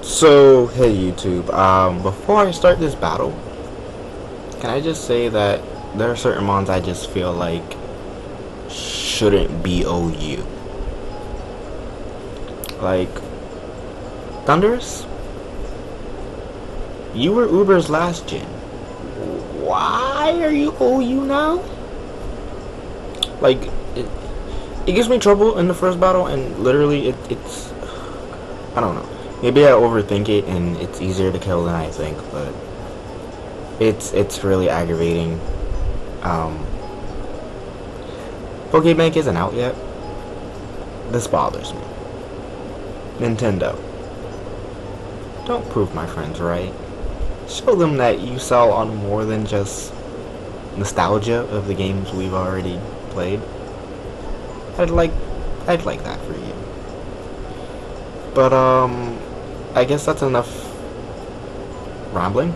So, hey YouTube, before I start this battle, can I just say that there are certain mons I just feel like shouldn't be OU. Like, Thunderous? You were Uber's last gen. Why are you OU now? Like, it gives me trouble in the first battle, and literally it's I don't know. Maybe I overthink it and it's easier to kill than I think, but it's really aggravating. Pokebank isn't out yet. This bothers me. Nintendo, don't prove my friends right. Show them that you sell on more than just nostalgia of the games we've already played. I'd like that for you. But I guess that's enough rambling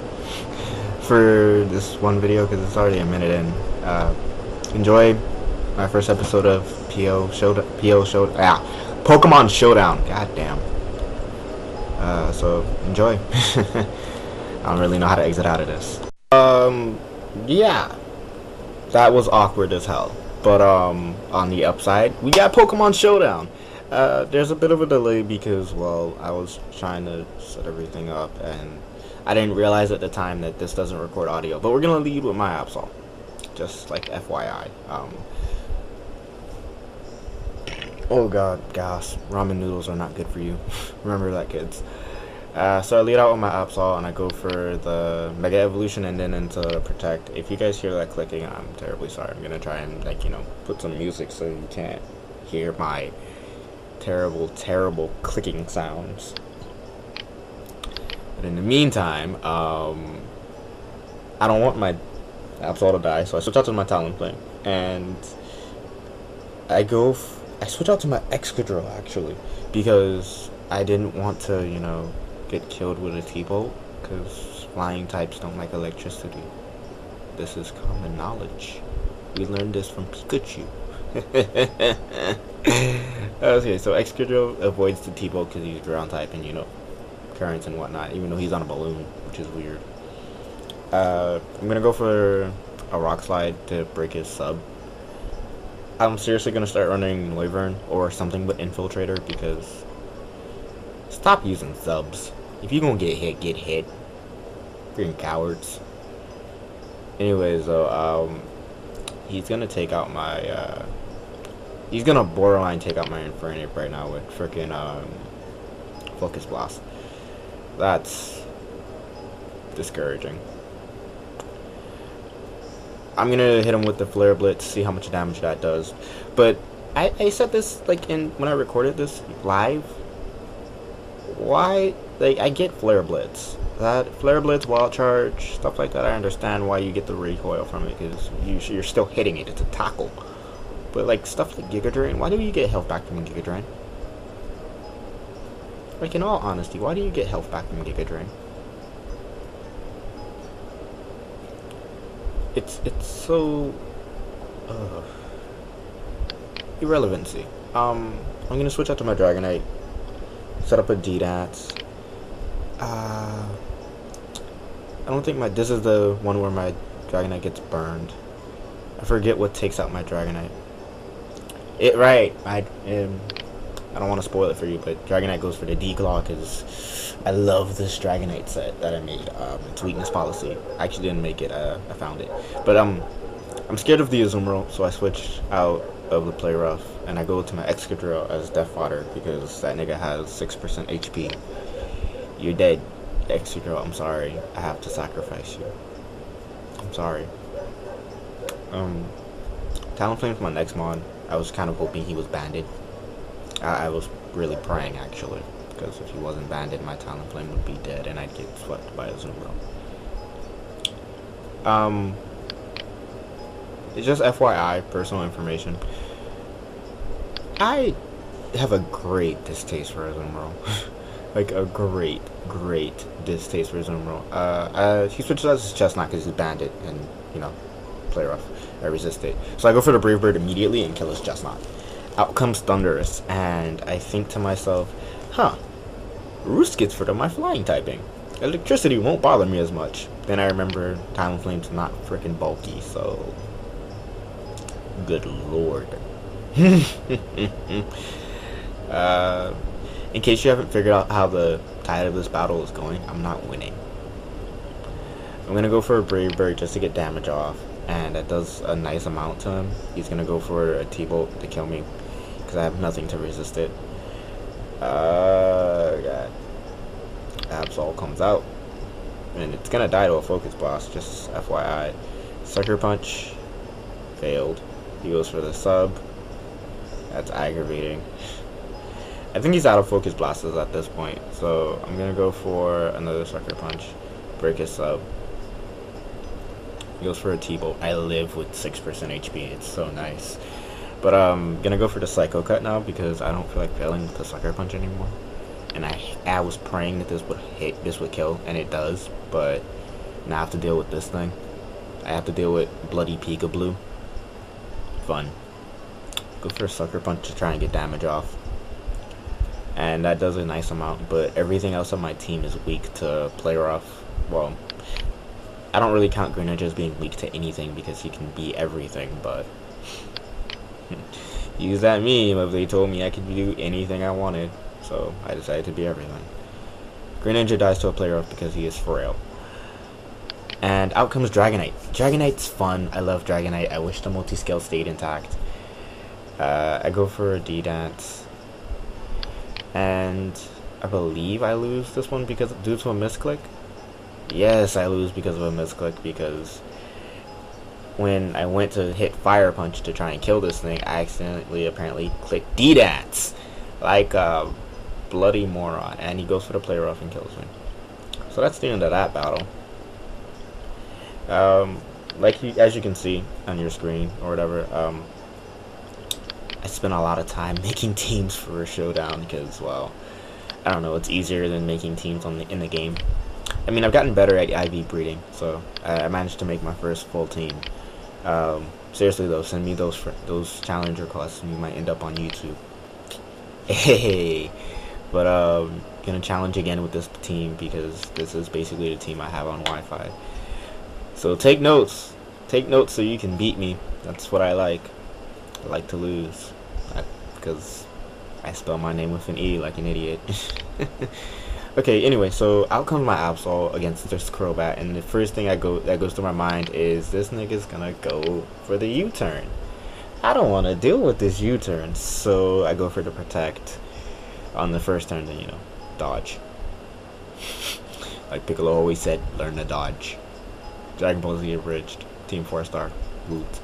for this one video because it's already a minute in. Enjoy my first episode of Pokemon Showdown. God damn. So enjoy. I don't really know how to exit out of this. Yeah, that was awkward as hell. But on the upside, we got Pokemon Showdown. There's a bit of a delay because, well, I was trying to set everything up and I didn't realize at the time that this doesn't record audio. But we're gonna lead with my Absol, just like FYI. Oh god, gas. Ramen noodles are not good for you. Remember that, kids. So I lead out with my Absol and I go for the Mega Evolution and then into Protect. If you guys hear that clicking, I'm terribly sorry. I'm gonna try and, like, put some music so you can't hear my terrible clicking sounds. But in the meantime, I don't want my Absol to die, so I switch out to my Talonflame and I switch out to my Excadrill actually because I didn't want to, get killed with a T-Bolt because flying types don't like electricity. This is common knowledge. We learned this from Pikachu. Okay, so Excadrill avoids the T-Bolt because he's ground type and currents and whatnot, even though he's on a balloon, which is weird. I'm gonna go for a Rock Slide to break his sub. I'm seriously gonna start running Noivern or something but Infiltrator because stop using subs. If you're gonna get hit, get hit. Freaking cowards. Anyways, though, he's gonna take out my he's gonna borderline take out my Infernape right now with freaking Focus Blast. That's discouraging. I'm gonna hit him with the Flare Blitz, see how much damage that does. But I said this like when I recorded this live. Why? Like, I get Flare Blitz. That Flare Blitz, Wild Charge, stuff like that. I understand why you get the recoil from it because you're still hitting it. It's a tackle. But like stuff like Giga Drain, why do you get health back from Giga Drain? Like, in all honesty, why do you get health back from Giga Drain? It's so irrelevancy. I'm gonna switch out to my Dragonite, set up a D-Dats. I don't think this is the one where my Dragonite gets burned. I forget what takes out my Dragonite. I don't want to spoil it for you, but Dragonite goes for the D-Claw because I love this Dragonite set that I made. It's Weakness Policy. I actually didn't make it. I found it. But I'm scared of the Azumarill, so I switch out of the Play Rough and I go to my Excadrill as Death Fodder because that nigga has 6% HP. You're dead, Excadrill. I'm sorry. I have to sacrifice you. I'm sorry. Talonflame's my next mod. I was kind of hoping he was banded. I was really praying actually, because if he wasn't banded, my Talonflame would be dead and I'd get swept by a Azumarill. It's just FYI, personal information. I have a great distaste for Azumarill. Like a great distaste for Azumarill. He switches out his Chestnut because he's banded and Play Rough. I resist it. So I go for the Brave Bird immediately and kill his Chestnut. Out comes Thunderous, and I think to myself, huh, Roost gets rid of my flying typing. Electricity won't bother me as much. Then I remember Talonflame's not freaking bulky, so good lord. In case you haven't figured out how the tide of this battle is going, I'm not winning. I'm gonna go for a Brave Bird just to get damage off, and that does a nice amount to him. He's gonna go for a T-Bolt to kill me because I have nothing to resist it. God. Absol comes out, and it's gonna die to a Focus Blast, just FYI. Sucker Punch failed. He goes for the sub. That's aggravating. I think he's out of Focus Blasters at this point, so I'm gonna go for another Sucker Punch, break his sub. He goes for a T-Bolt. I live with 6% HP. It's so nice. But I'm gonna go for the Psycho Cut now because I don't feel like failing with the Sucker Punch anymore. And I was praying that this would hit, this would kill, and it does. But now I have to deal with this thing. I have to deal with Bloody Peekaboo. Fun. Go for a Sucker Punch to try and get damage off. And that does a nice amount, but everything else on my team is weak to Play Rough. Well, I don't really count Greninja as being weak to anything because he can be everything, but use that meme if they told me I could do anything I wanted, so I decided to be everything. Greninja dies to a Play Rough because he is frail. And out comes Dragonite. Dragonite's fun. I love Dragonite. I wish the multi-scale stayed intact. I go for a D-Dance. And I believe I lose this one because due to a misclick. Yes, I lose because of a misclick because when I went to hit Fire Punch to try and kill this thing, I accidentally apparently clicked D-Dance like a bloody moron, and he goes for the Play Rough and kills me. So that's the end of that battle. As you can see on your screen or whatever, I spent a lot of time making teams for a showdown because, well, I don't know, it's easier than making teams in the game. I mean, I've gotten better at IV breeding, so I managed to make my first full team. Seriously though, send me those challenge requests and you might end up on YouTube. Hey, but gonna challenge again with this team because this is basically the team I have on Wi-Fi. So take notes so you can beat me. That's what I like. I like to lose because I spell my name with an E like an idiot. Okay, anyway, so out comes my Absol against this Crobat, and the first thing that goes through my mind is this nigga's gonna go for the U-turn. I don't want to deal with this U-turn, so I go for the Protect on the first turn, then, you know, dodge. Like Piccolo always said, learn to dodge. Dragon Ball Z Abridged, Team 4-Star, Woot.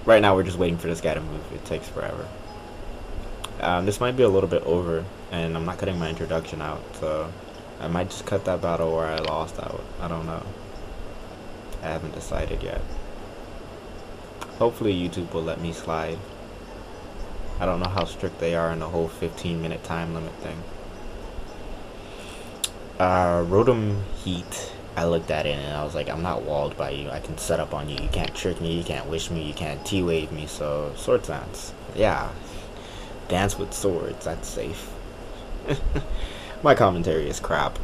Right now we're just waiting for this guy to move. It takes forever. This might be a little bit over, and I'm not cutting my introduction out, so I might just cut that battle where I lost out. I don't know. I haven't decided yet. Hopefully YouTube will let me slide. I don't know how strict they are in the whole 15-minute time limit thing. Rotom Heat. I looked at it and I was like, I'm not walled by you. I can set up on you. You can't trick me. You can't wish me. You can't T-wave me. So, Sword Dance. Yeah. Dance with swords. That's safe. My commentary is crap.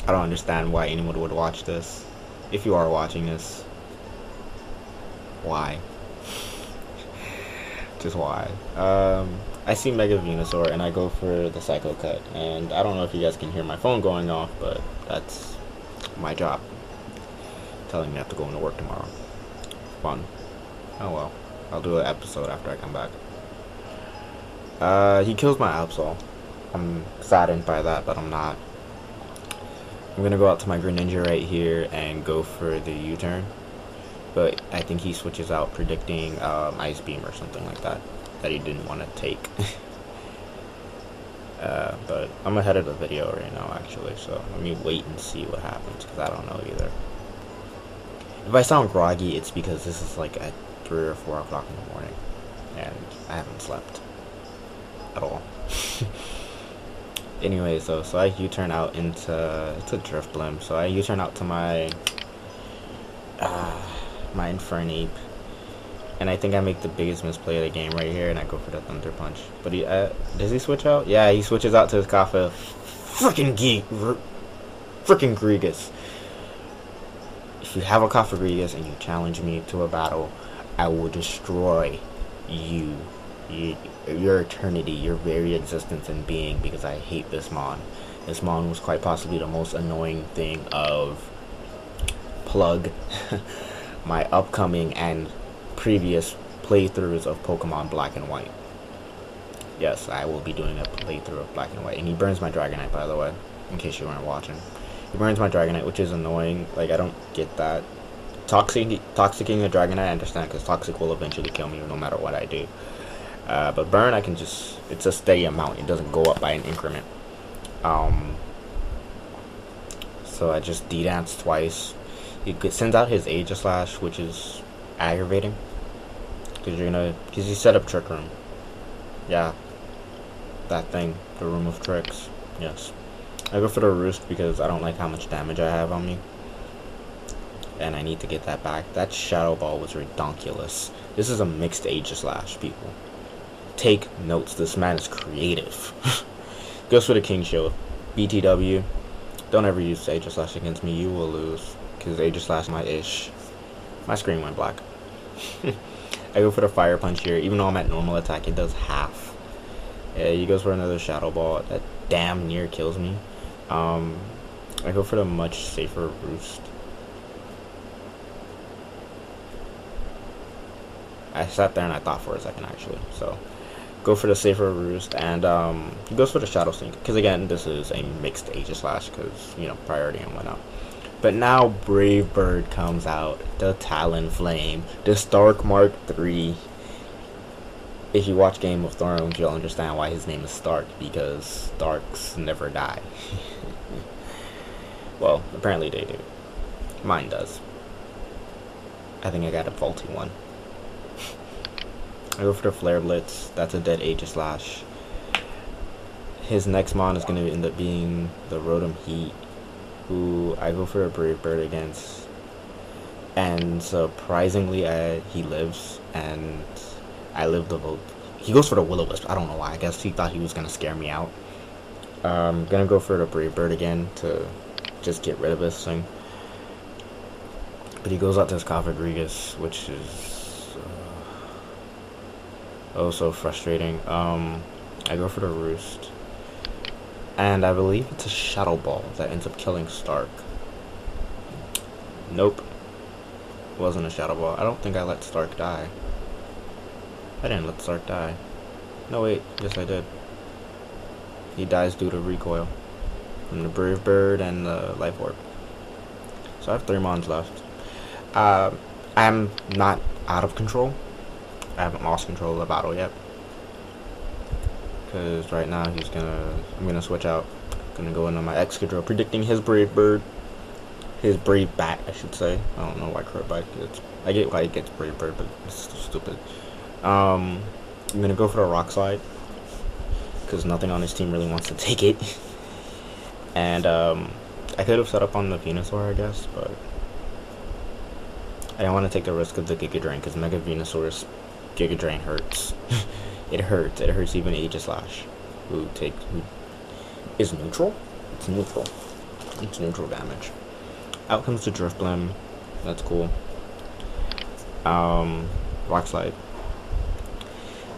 I don't understand why anyone would watch this. If you are watching this, why? Just why? I see Mega Venusaur and I go for the Psycho Cut. And I don't know if you guys can hear my phone going off, but that's my job. Telling me I have to go into work tomorrow. Fun. Oh well. I'll do an episode after I come back. He kills my Absol. I'm saddened by that, but I'm not. I'm gonna go out to my Greninja right here and go for the U-turn. But I think he switches out predicting Ice Beam or something like that he didn't want to take. But I'm ahead of the video right now actually, so let me wait and see what happens because I don't know either. If I sound groggy, it's because this is like at 3 or 4 o'clock in the morning and I haven't slept at all. Anyway, so I U-turn out into, it's a Drifblim, so I U-turn out to my my Infernape, and I think I make the biggest misplay of the game right here, and I go for the Thunder Punch. But he does he switch out? Yeah, he switches out to his Kappa Freaking Grigas. If you have a cop for Grigas and you challenge me to a battle, I will destroy you, your eternity, your very existence and being, because I hate this mon. This mon was quite possibly the most annoying thing of plug my upcoming and previous playthroughs of Pokemon Black and White. Yes, I will be doing a playthrough of Black and White. And he burns my Dragonite, by the way, in case you weren't watching. He burns my Dragonite, which is annoying. Like, I don't get that. Toxicking a Dragonite, I understand, because Toxic will eventually kill me no matter what I do. But Burn, I can just... It's a steady amount. It doesn't go up by an increment. So I just D-dance twice. He sends out his Aegislash, which is aggravating. Because he set up Trick Room. Yeah. That thing. The Room of Tricks. Yes. I go for the Roost because I don't like how much damage I have on me. And I need to get that back. That Shadow Ball was redonkulous. This is a mixed Aegislash, people. Take notes. This man is creative. Goes for the King Shield. BTW. Don't ever use Aegislash against me. You will lose. Because Aegislash my ish. My screen went black. I go for the Fire Punch here. Even though I'm at normal attack, it does half. Yeah, he goes for another Shadow Ball. That damn near kills me. I go for the much safer Roost. I sat there and I thought for a second, actually. So, go for the safer Roost. And he goes for the Shadow Sneak. Because, again, this is a mixed Aegislash. Because, priority and whatnot. But now Brave Bird comes out, the Talonflame, the Stark Mark III. If you watch Game of Thrones, you'll understand why his name is Stark, because Starks never die. Well, apparently they do. Mine does. I think I got a faulty one. I go for the Flare Blitz. That's a dead Aegislash. His next mon is going to end up being the Rotom Heat, who I go for a Brave Bird against, and surprisingly he lives, and I live the vote. He goes for the Will-O-Wisp. I don't know why. I guess he thought he was gonna scare me out. I'm gonna go for the Brave Bird again to just get rid of this thing, but he goes out to his Rodriguez, which is oh so frustrating. I go for the Roost. And I believe it's a Shadow Ball that ends up killing Stark. Nope. It wasn't a Shadow Ball. I don't think I let Stark die. I didn't let Stark die. No, wait. Yes, I did. He dies due to recoil from the Brave Bird and the Life Orb. So I have 3 mons left. I'm not out of control. I haven't lost control of the battle yet. Because right now I'm gonna switch out. Gonna go into my Excadrill, predicting his Brave Bird, his Brave Bat, I should say. I don't know why Crobat gets. I get why he gets Brave Bird, but it's still stupid. I'm gonna go for the Rock Slide because nothing on his team really wants to take it. And I could have set up on the Venusaur, I guess, but I don't want to take the risk of the Giga Drain because Mega Venusaur's Giga Drain hurts. It hurts. It hurts even Aegislash, who is neutral. It's neutral. It's neutral damage. Out comes the Drifblim. That's cool. Rock Slide.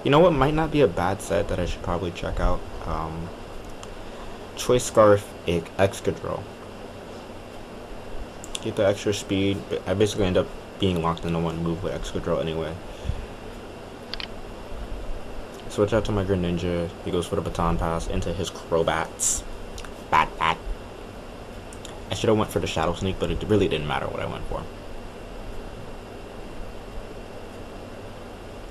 You know what might not be a bad set that I should probably check out? Choice Scarf Excadrill. Get the extra speed. I basically end up being locked into one move with Excadrill anyway. Switch out to my Greninja. He goes for the Baton Pass into his Crobats. Bat. I should have went for the Shadow Sneak, but it really didn't matter what I went for.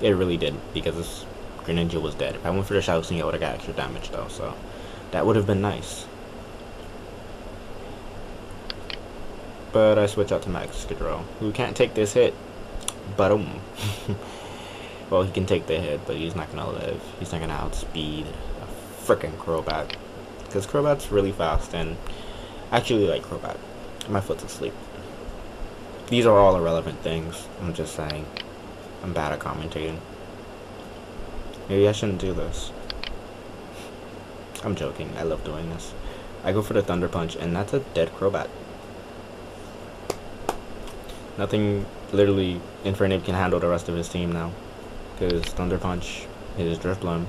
It really didn't, because this Greninja was dead. If I went for the Shadow Sneak, I would have got extra damage though, so that would have been nice. But I switch out to my Excadrill, who can't take this hit. But well, he can take the hit, but he's not gonna live. He's not gonna outspeed a frickin' Crobat, because Crobat's really fast, and I actually like Crobat. My foot's asleep. These are all irrelevant things. I'm just saying. I'm bad at commentating. Maybe I shouldn't do this. I'm joking. I love doing this. I go for the Thunder Punch, and that's a dead Crobat. Nothing, literally, Infernape can handle the rest of his team now. Because Thunder Punch, his Drifloon,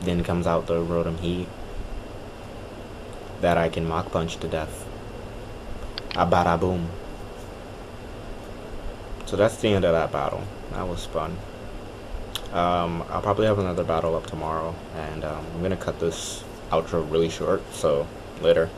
then comes out the Rotom Heat that I can Mach Punch to death. A bada boom. So that's the end of that battle. That was fun. I'll probably have another battle up tomorrow, and I'm gonna cut this outro really short, so later.